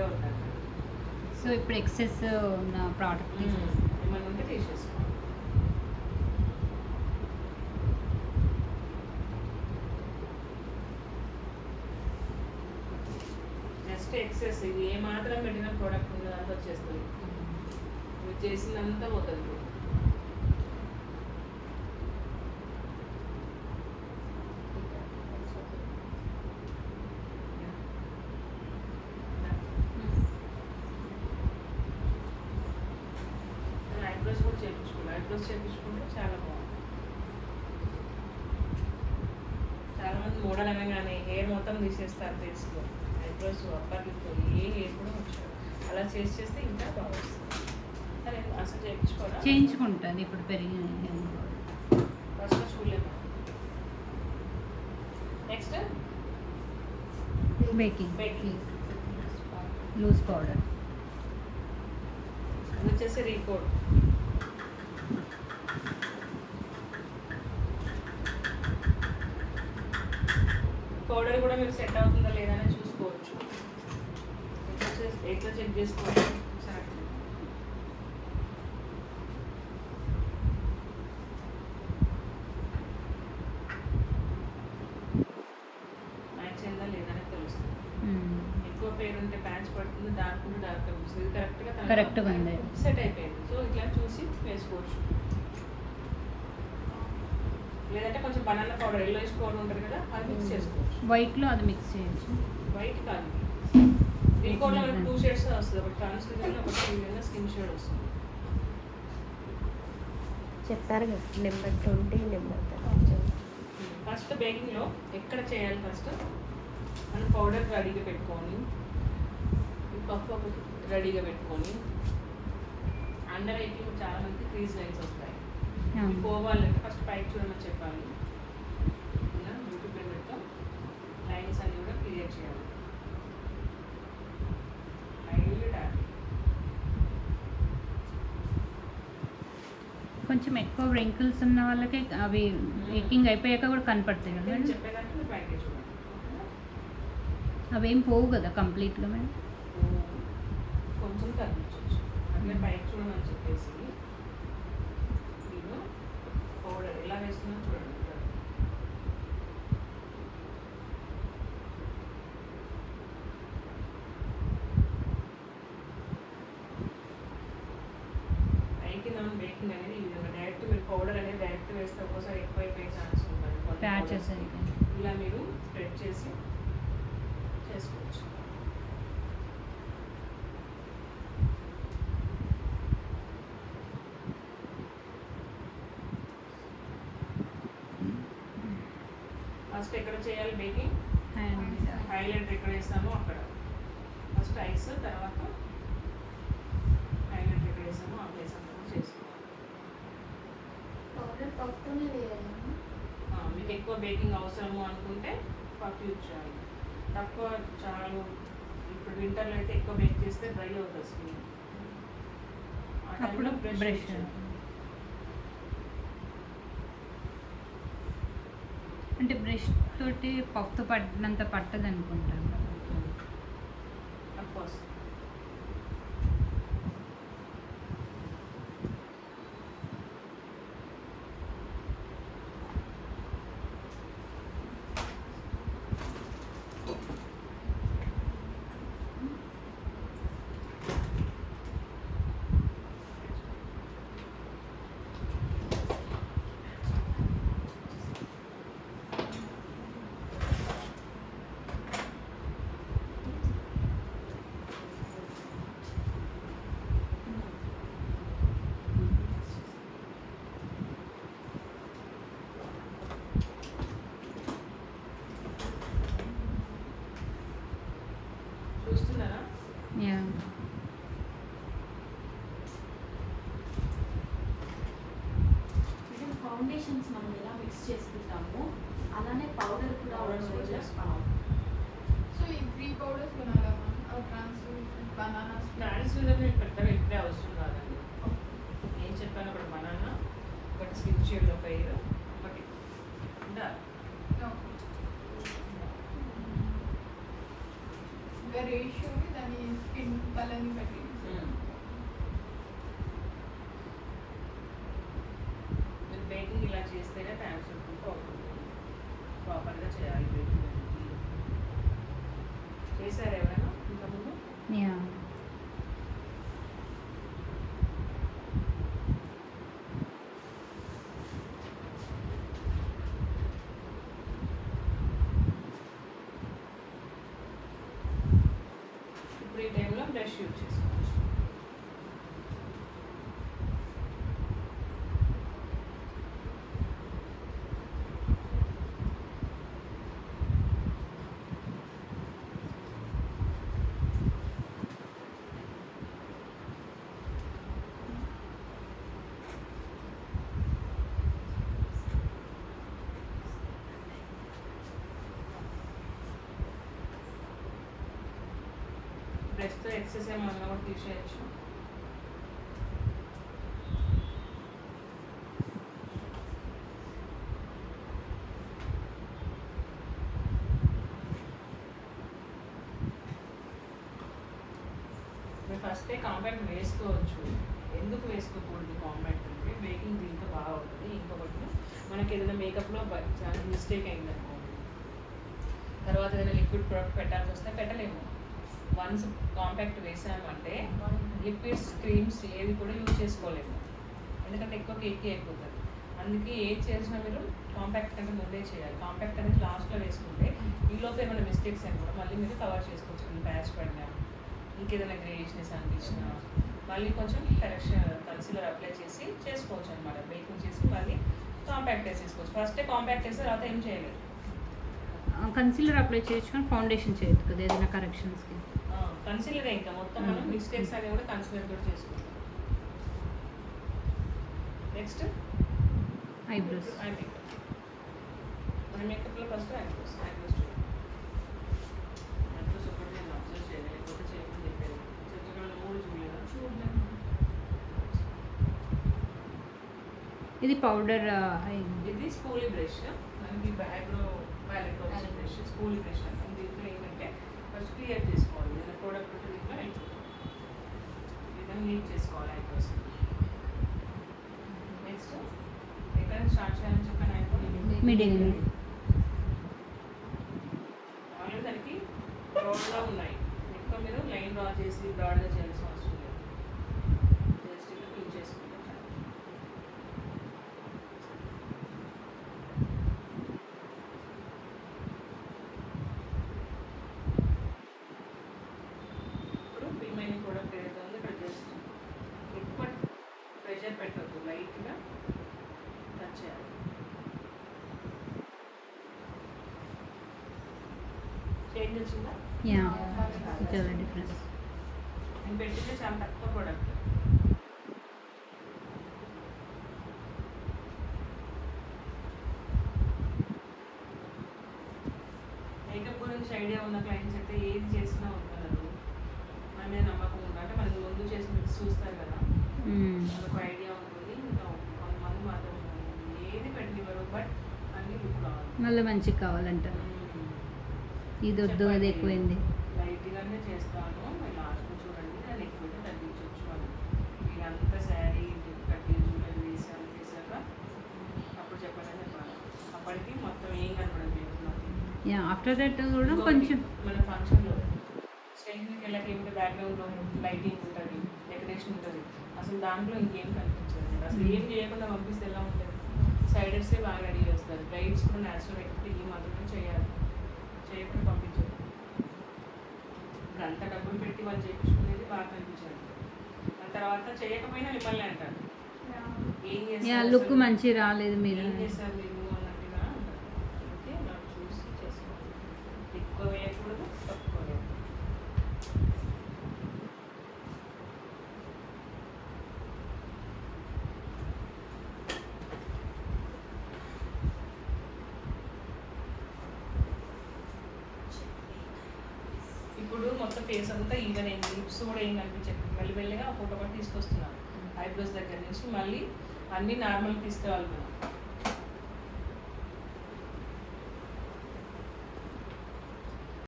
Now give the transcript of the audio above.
ఇదే ఉంటారు. సో ఇప్పుడు ఎక్సెస్ ఉన్న ప్రోడక్ట్ ఏమైనా ఉంటే తీసేసుకో. జస్ట్ ఎక్సెస్ ఇది ఏ మాత్రం పెట్టిన ప్రోడక్ట్ ఉన్నదంతా వచ్చేస్తుంది. మీరు చేసిందంతా పోతుంది. ఐబ్రోస్ కూడా చేయించుకోవాలి. ఐబ్రోస్ చేయించుకుంటే చాలా బాగుంది. చాలా మంది మోడల్ అనగానే హెయిర్ మొత్తం తీసేస్తారు ఫేస్లో. ఐబ్రోస్ అప్పర్ లిప్ ఏ హెయిర్ కూడా వచ్చారు. అలా చేస్తే ఇంకా బాగా వస్తుంది. సరే అసలు చేయించుకోవాలి. చేయించుకుంటుంది ఇప్పుడు పెరిగిన ఫస్ట్ చూడలేదు. నెక్స్ట్ బేకింగ్ లూజ్ పౌడర్ అది వచ్చేసి రీకోడ్. పౌడర్ కూడా మీకు సెట్ అవుతుందా లేదా అని చూసుకోవచ్చు. ఎట్లా చెక్ చేసుకోవచ్చు ఒకసారి. మ్యాచ్ అయిందా లేదా అని తెలుస్తుంది. ఎక్కువ పేరు ఉంటే ప్యాచ్ పడుతుంది, డార్క్ ఉంటే డార్క్ అనిపిస్తుంది. ఇది కరెక్ట్గా ఉంది, సెట్ అయిపోయింది. సో ఇట్లా చూసి వేసుకోవచ్చు. లేదంటే కొంచెం బనానా పౌడర్, ఎల్లోయిష్ పౌడర్ ఉంటుంది కదా, అది మిక్స్ చేసుకోవచ్చు. వైట్లో అది మిక్స్ చేయొచ్చు. వైట్ కాదు, రీకోడ్లో మనకు 2 షేడ్స్ వస్తుంది. ఒకటి ట్రాన్స్లూజెంట్, ఒకటి విధంగా స్కిన్ షేడ్ వస్తుంది. చెప్పారు కదా నెంబర్ 20 నెంబర్ 30. ఫస్ట్ బేకింగ్లో ఎక్కడ చేయాలి? ఫస్ట్ మనం పౌడర్ రెడీగా పెట్టుకొని, పఫ్ ఒకటి రెడీగా పెట్టుకొని, అండర్ ఐకి చాలా మంది క్రీజ్ లైన్స్ వస్తాయి. పోవాలంటే ఫస్ట్ పైకి చూడమని చెప్పాలి. ఇలా బ్యూటీ బ్లెండర్తో లైన్స్ అన్ని కూడా క్లియర్ చేయాలి. కొంచెం ఎక్కువ రింకిల్స్ ఉన్న వాళ్ళకి అవి బేకింగ్ అయిపోయాక కూడా కనపడతాయి కదా మేడం. చెప్పేదానికి మీరు పైకి చూడండి. అవేం పోవు కదా కంప్లీట్గా మేడం. కొంచెం తగ్గించవచ్చు. అంటే పైకి చూడమని చెప్పేసి నేను పౌడర్ ఎలా వేస్తున్నాను చూడండి. పైకి మనం బేకింగ్ అనేది ఈ విధంగా డైరెక్ట్ మీరు పౌడర్ అనేది డైరెక్ట్ వేస్తే ఒక్కోసారి ఎక్కువ అయిపోయే ఛాన్స్ ఉంటుంది. ప్యాచెస్ అయితే ఇలా మీరు స్ప్రెడ్ చేసి చేసుకోవచ్చు. ఫస్ట్ ఎక్కడ చేయాలి బేకింగ్? హైలైటర్ ఎక్కడ వేస్తామో అక్కడ. ఫస్ట్ ఐస్, తర్వాత హైలైటర్ ఎక్కడ వేస్తామో ఆ ప్లేస్ అంతా చేసుకోవాలి. మీకు ఎక్కువ బేకింగ్ అవసరము అనుకుంటే పఫ్ యూజ్ చేయాలి. తక్కువ చాలు. ఇప్పుడు వింటర్లో అయితే ఎక్కువ బేక్ చేస్తే డ్రై అవుతుంది స్కిన్. అప్పుడు బ్రష్ అంటే బ్రష్ తోటి పఫ్తో పట్టినంత పట్టదు అనుకుంటాను. అఫ్కోర్స్ చూస్తున్నారా? యా ఫౌండేషన్స్ మనం ఎలా మిక్స్ చేసుకుంటామో అలానే పౌడర్ కూడా సో ఈ 3 పౌడర్స్ కొనాలా మనం? ట్రాన్స్లూసెంట్, బనానా, ట్రాన్స్లూజెంట్ మీకు పెద్దగా ఇప్పుడే అవసరం కాదండి. ఏం చెప్పాను అక్కడ? బనానా, ఒకటి స్కిన్ షేడ్లో పైరు, ఒకటి ఇంకా రేషియో దాని బ్రష్ యూజ్ చేసుకోవచ్చు. బ్రష్తో ఎక్సెస్ ఏమన్నా కూడా తీసేయచ్చు. మీరు ఫస్టే కాంపాక్ట్ వేసుకోవచ్చు. ఎందుకు వేసుకోకూడదు కాంపాక్ట్ అంటే మేకింగ్ దీంతో బాగా అవుతుంది. ఇంకొకటి మనకి ఏదైనా మేకప్లో చాలా మిస్టేక్ అయిందనుకోండి, తర్వాత ఏదైనా లిక్విడ్ ప్రొడక్ట్ పెట్టాల్సి వస్తే పెట్టలేము. వన్స్ కాంపాక్ట్ వేసామంటే లిక్విడ్స్ క్రీమ్స్ ఏవి కూడా యూజ్ చేసుకోలేము, ఎందుకంటే ఎక్కువ కేక్ అయిపోతుంది. అందుకే ఏది చేసినా మీరు కాంపాక్ట్ కంటే ముందే చేయాలి. కాంపాక్ట్ అనేది లాస్ట్లో వేసుకుంటే ఈలోపు ఏమైనా మిస్టేక్స్ అయినా కూడా మళ్ళీ మీరు కవర్ చేసుకోవచ్చు. ప్యాచ్ పడినా, ఇంకేదైనా గ్రేషనెస్ అనిపించినా మళ్ళీ కొంచెం కరెక్షన్ కన్సీలర్ అప్లై చేసి చేసుకోవచ్చు అనమాట. బేకింగ్ చేసి మళ్ళీ కాంపాక్ట్ వేసేసుకోవచ్చు. ఫస్టే కాంపాక్ట్ వేస్తే తర్వాత ఏం చేయలేదు. కన్సీలర్ అప్లై చేసుకొని ఫౌండేషన్ చేయొచ్చు కదా ఏదైనా కరెక్షన్స్కి. కన్సీలర్ ఇంకా మొత్తం మనం మిస్టేక్స్ అనేవి కూడా కన్సీలర్ కూడా చేసుకుంటాం. Next eyebrows. మన మేకప్లో ఫస్ట్ ఐబ్రోస్ ఒకటి నేను అబ్జర్వ్ చేయలేదు, లేకపోతే చేయకుండా చెప్పాను. చిత్రకళ 3 చూడలేదా? ఇది పౌడర్ ఇది స్పూలీ బ్రష్, మనకి ఐబ్రో ప్యాలెట్ వచ్చిన బ్రష్ స్పూలీ బ్రష్ అంటాం. దీంట్లో ఏంటంటే ఫస్ట్ క్లియర్ చేసుకోవాలి. ఏదైనా ప్రోడక్ట్ ఉంటే దీంట్లో ఏదైనా నీట్ చేసుకోవాలి ఐబ్రోస్. నెక్స్ట్ ఎక్కడ స్టార్ట్ చేయాలని చెప్పాను ఐబ్రో మిడిల్. ఆల్రెడీ దానికి బ్రాడ్గా ఉన్నాయి, ఎక్కువ మీరు లైన్ డ్రా చేసి బ్రాడ్గా చేయాల్సిన అవసరం లేదు. జస్ట్ ఇలా క్లీన్ చేసుకుంటే చాలు. ఇప్పుడు రిమైనింగ్ ప్రోడక్ట్ ఏదైతే ఉందో ఇక్కడ జస్ట్ ఎక్కువ ప్రెషర్ పెట్టద్దు, లైట్గా టచ్ చేయాలి. చేంజ్ వచ్చిందా? యా చాలా డిఫరెన్స్. నేను పెట్టింది చాలా తక్కువ ప్రోడక్ట్. మేకప్ గురించి ఐడియా ఉన్న క్లయింట్స్ అయితే ఏది చేసినా ఉంటున్నారు. మన మీద నమ్మకం ఉందా అంటే మనకి ముందు చేసి మిక్స్ చూస్తారు కదా, మనకు ఐడియా ఉంటుంది. ఇంకా కొంతమంది మాత్రం ఏది పెట్టివ్వరు, బట్ అన్ని లుక్ రావాలి. మళ్ళీ మంచిగా కావాలంటారు. ఇది వద్దు అది ఎక్కువైంది. లైట్గానే చేస్తాను. మీరు లాస్ట్ చూడండి, దాన్ని ఎక్కువైతే తగ్గించవచ్చు. అని మీరంతా శారీ కట్టి జ్యువెలరీ వేసాను చేశాక అప్పుడు చెప్పండి చెప్పాలి. అప్పటికి మొత్తం ఏం కనపడదు మీకు. యా ఆఫ్టర్ దట్ కూడా కొంచెం మన ఫంక్షన్లో స్టేజ్కి వెళ్ళాక ఏమిటి బ్యాక్గ్రౌండ్లో లైటింగ్ ఉంటుంది, డెకరేషన్ ఉంటుంది, అసలు దాంట్లో ఇంకేం కనిపించదు. అసలు ఏం చేయకుండా పంపిస్తే ఎలా ఉంటుంది? సైడర్సే బాగా రెడీ చేస్తారు, బ్రైడ్స్ కూడా న్యాచురల్ ఎక్కితే ఈ మాత్రమే చేయాలి, చేయకుండా పంపించదు. ఇప్పుడు అంత డబ్బులు పెట్టి వాళ్ళు చేయించుకునేది బాగా కనిపించారు. దాని తర్వాత చేయకపోయినా మిమ్మల్ని అంటారు ఏం యా చేస్తారు, లుక్ మంచి రాలేదు మీరు. ఏం చేస్తారు మీరు అన్నట్టుగా అంటారు. ఓకే, నాకు చూసి చేసుకోవాలి. ఎక్కువ వేయకూడదు, తక్కువ వేయకూడదు. ఇప్పుడు మొత్తం ఫేస్ అంతా ఈవెన్ అయింది, లిప్స్ కూడా ఏం కనిపించదు. మెల్లిమెల్లిగా ఒకటి తీసుకొస్తున్నాను ఐబ్రోస్ దగ్గర నుంచి. మళ్ళీ అన్నీ నార్మల్ తీసుకురావాలి మనం.